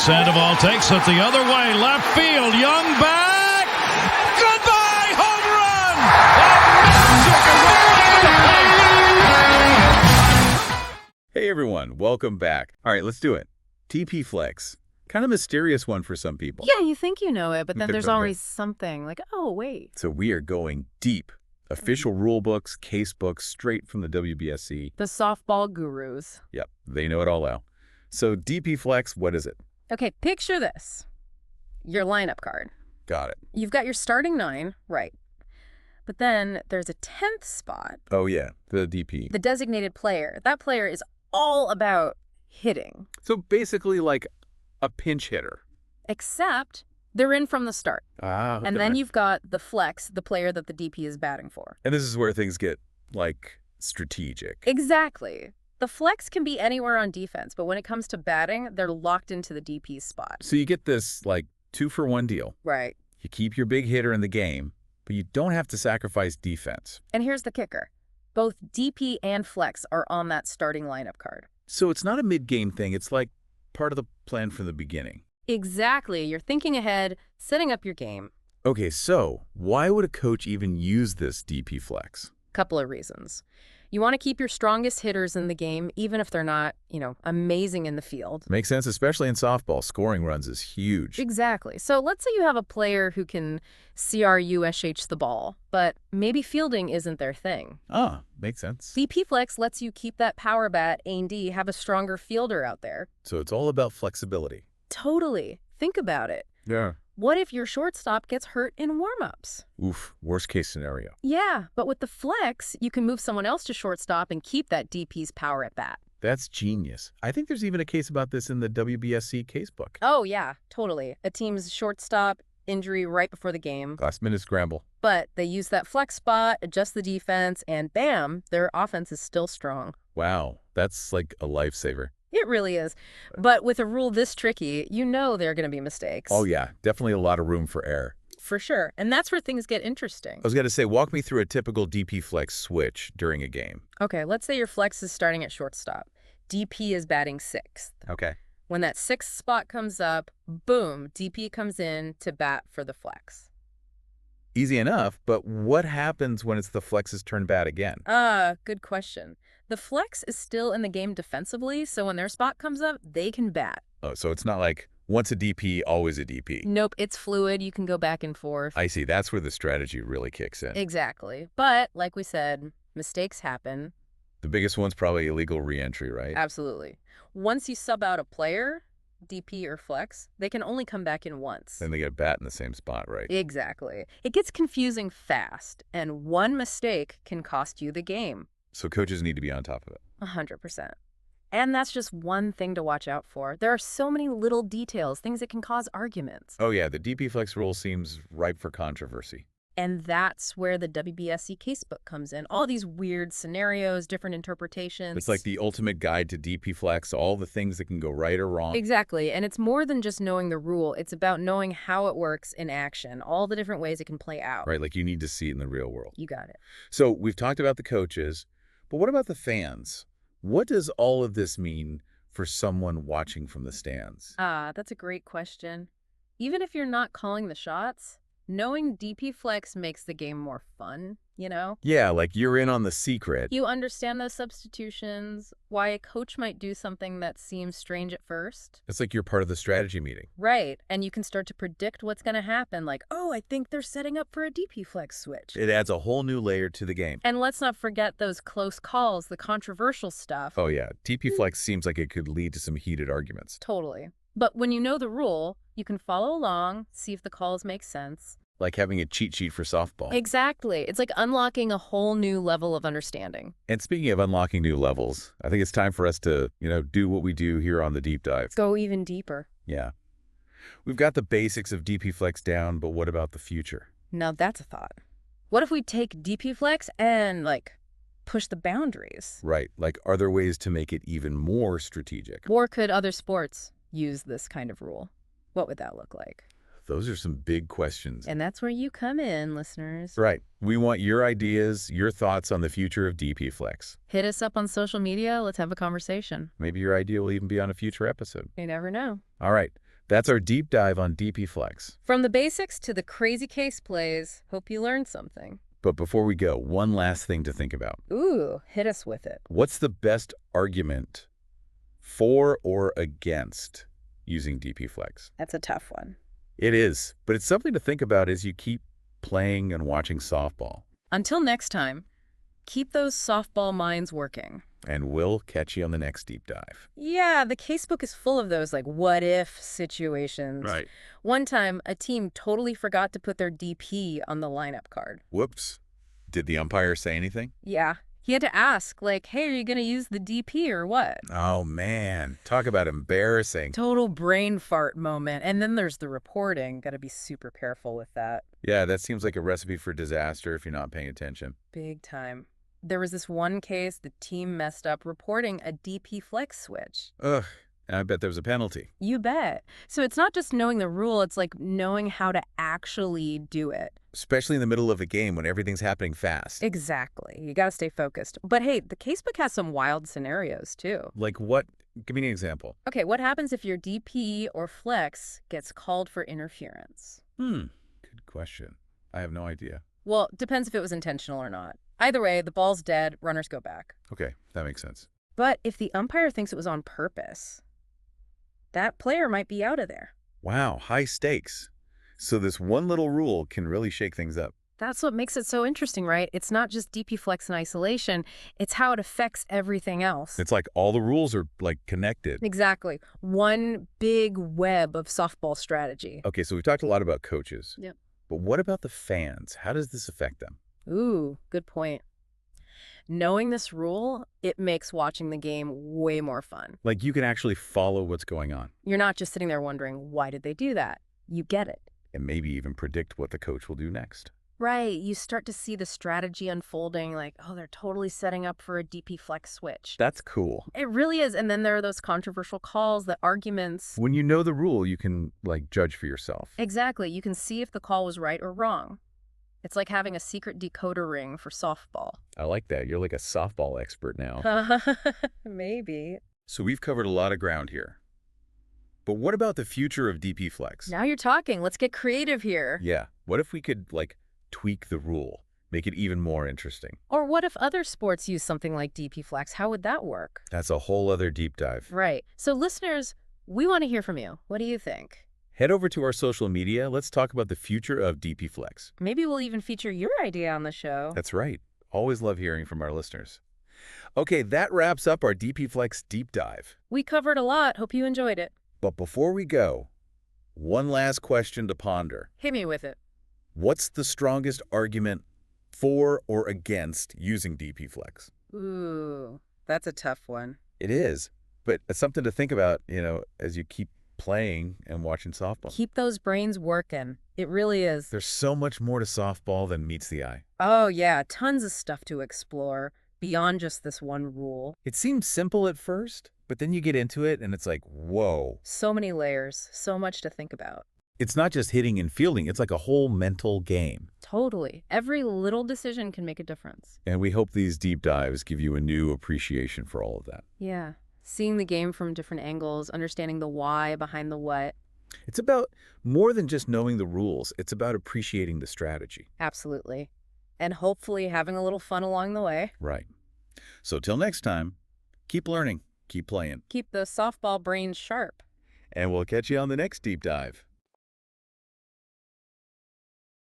Sandoval takes it the other way. Left field. Young back. Goodbye. Home run. Hey everyone, welcome back. All right, let's do it. DP Flex. Kind of mysterious one for some people. Yeah, you think you know it, but then there's always something like, oh, wait. So we are going deep. Official rule books, case books, straight from the WBSC. The softball gurus. Yep, they know it all out. So DP Flex, what is it? Okay, picture this. Your lineup card. Got it. You've got your starting 9, right. But then there's a 10th spot. Oh yeah, the DP. The designated player. That player is all about hitting. So basically like a pinch hitter. Except they're in from the start. Ah. And then you've got the flex, the player that the DP is batting for. And this is where things get, like, strategic. Exactly. The flex can be anywhere on defense, but when it comes to batting, they're locked into the DP's spot. So you get this, like, 2-for-1 deal. Right. You keep your big hitter in the game, but you don't have to sacrifice defense. And here's the kicker. Both DP and flex are on that starting lineup card. So it's not a mid-game thing. It's like part of the plan from the beginning. Exactly. You're thinking ahead, setting up your game. Okay, so why would a coach even use this DP Flex? Couple of reasons. You want to keep your strongest hitters in the game, even if they're not, amazing in the field. Makes sense, especially in softball. Scoring runs is huge. Exactly. So let's say you have a player who can CRUSH the ball, but maybe fielding isn't their thing. Ah, makes sense. DP Flex lets you keep that power bat, A&D, have a stronger fielder out there. So it's all about flexibility. Totally. Think about it. Yeah. What if your shortstop gets hurt in warm-ups? Oof, worst case scenario. Yeah, but with the flex, you can move someone else to shortstop and keep that DP's power at bat. That's genius. I think there's even a case about this in the WBSC casebook. Oh, yeah, totally. A team's shortstop injury right before the game. Last minute scramble. But they use that flex spot, adjust the defense, and bam, their offense is still strong. Wow, that's like a lifesaver. It really is. But with a rule this tricky, you know there are going to be mistakes. Oh yeah, definitely a lot of room for error. For sure. And that's where things get interesting. I was going to say, walk me through a typical DP Flex switch during a game. Okay, let's say your flex is starting at shortstop. DP is batting 6th. Okay. When that 6th spot comes up, boom, DP comes in to bat for the flex. Easy enough, but what happens when it's the Flex's turn bat again? Good question. The flex is still in the game defensively, so when their spot comes up, they can bat. Oh, so it's not like once a DP, always a DP. Nope, it's fluid. You can go back and forth. I see. That's where the strategy really kicks in. Exactly. But like we said, mistakes happen. The biggest one's probably illegal reentry, right? Absolutely. Once you sub out a player, DP or flex, they can only come back in once. Then they get bat in the same spot, right? Exactly. It gets confusing fast, and one mistake can cost you the game. So coaches need to be on top of it. 100%. And that's just one thing to watch out for. There are so many little details, things that can cause arguments. Oh yeah, the DP Flex rule seems ripe for controversy. And that's where the WBSC casebook comes in. All these weird scenarios, different interpretations. It's like the ultimate guide to DP Flex, all the things that can go right or wrong. Exactly. And it's more than just knowing the rule. It's about knowing how it works in action, all the different ways it can play out. Right, like you need to see it in the real world. You got it. So we've talked about the coaches, but what about the fans? What does all of this mean for someone watching from the stands? That's a great question. Even if you're not calling the shots, knowing DP Flex makes the game more fun, Yeah, like you're in on the secret. You understand those substitutions, why a coach might do something that seems strange at first. It's like you're part of the strategy meeting. Right, and you can start to predict what's going to happen, like, oh, I think they're setting up for a DP Flex switch. It adds a whole new layer to the game. And let's not forget those close calls, the controversial stuff. Oh yeah, DP Flex seems like it could lead to some heated arguments. Totally. But when you know the rule, you can follow along, see if the calls make sense. Like having a cheat sheet for softball. Exactly. It's like unlocking a whole new level of understanding. And speaking of unlocking new levels, I think it's time for us to, do what we do here on the Deep Dive. Go even deeper. Yeah. We've got the basics of DP Flex down, but what about the future? Now that's a thought. What if we take DP Flex and, push the boundaries? Right. Like, are there ways to make it even more strategic? Or could other sports use this kind of rule? What would that look like? Those are some big questions. And that's where you come in, listeners. Right. We want your ideas, your thoughts on the future of DP Flex. Hit us up on social media. Let's have a conversation. Maybe your idea will even be on a future episode. You never know. All right. That's our deep dive on DP Flex. From the basics to the crazy case plays, hope you learned something. But before we go, one last thing to think about. Ooh, hit us with it. What's the best argument for or against using DP Flex? That's a tough one. It is, but it's something to think about as you keep playing and watching softball. Until next time, keep those softball minds working. And we'll catch you on the next deep dive. Yeah, the casebook is full of those, like, what-if situations. Right. One time, a team totally forgot to put their DP on the lineup card. Whoops. Did the umpire say anything? Yeah. He had to ask, like, hey, are you going to use the DP or what? Oh, man. Talk about embarrassing. Total brain fart moment. And then there's the reporting. Got to be super careful with that. Yeah, that seems like a recipe for disaster if you're not paying attention. Big time. There was this one case the team messed up reporting a DP Flex switch. Ugh. And I bet there was a penalty. You bet. So it's not just knowing the rule, it's like knowing how to actually do it. Especially in the middle of a game when everything's happening fast. Exactly. You got to stay focused. But hey, the casebook has some wild scenarios too. Like what? Give me an example. Okay, what happens if your DP or flex gets called for interference? Good question. I have no idea. Well, depends if it was intentional or not. Either way, the ball's dead, runners go back. Okay, that makes sense. But if the umpire thinks it was on purpose, that player might be out of there. Wow, high stakes. So this one little rule can really shake things up. That's what makes it so interesting, right? It's not just DP Flex in isolation, it's how it affects everything else. It's like all the rules are like connected. Exactly. One big web of softball strategy. Okay, so we've talked a lot about coaches. Yep. But what about the fans? How does this affect them? Ooh, good point. Knowing this rule, it makes watching the game way more fun. Like you can actually follow what's going on You're not just sitting there wondering, why did they do that? You get it. and maybe even predict what the coach will do next. Right. You start to see the strategy unfolding like, oh, they're totally setting up for a DP Flex switch. That's cool. It really is. And then there are those controversial calls, the arguments. When you know the rule, you can like judge for yourself. Exactly. You can see if the call was right or wrong. It's like having a secret decoder ring for softball. I like that. You're like a softball expert now. Maybe. So we've covered a lot of ground here. But what about the future of DP Flex? Now you're talking. Let's get creative here. Yeah. What if we could like tweak the rule, make it even more interesting? Or what if other sports use something like DP Flex? How would that work? That's a whole other deep dive. Right. So listeners, we want to hear from you. What do you think? Head over to our social media. Let's talk about the future of DP Flex. Maybe we'll even feature your idea on the show. That's right. Always love hearing from our listeners. Okay, that wraps up our DP Flex deep dive. We covered a lot. Hope you enjoyed it. But before we go, one last question to ponder. Hit me with it. What's the strongest argument for or against using DP Flex? Ooh, that's a tough one. It is, but it's something to think about, as you keep playing and watching softball. Keep those brains working. It really is. There's so much more to softball than meets the eye. Oh, yeah. Tons of stuff to explore beyond just this one rule. It seems simple at first, but then you get into it and it's like, whoa. So many layers, so much to think about. It's not just hitting and fielding. It's like a whole mental game. Totally. Every little decision can make a difference. And we hope these deep dives give you a new appreciation for all of that. Yeah. Seeing the game from different angles, understanding the why behind the what. It's about more than just knowing the rules. It's about appreciating the strategy. Absolutely. And hopefully having a little fun along the way. Right. So till next time, keep learning, keep playing. Keep the softball brains sharp. And we'll catch you on the next deep dive.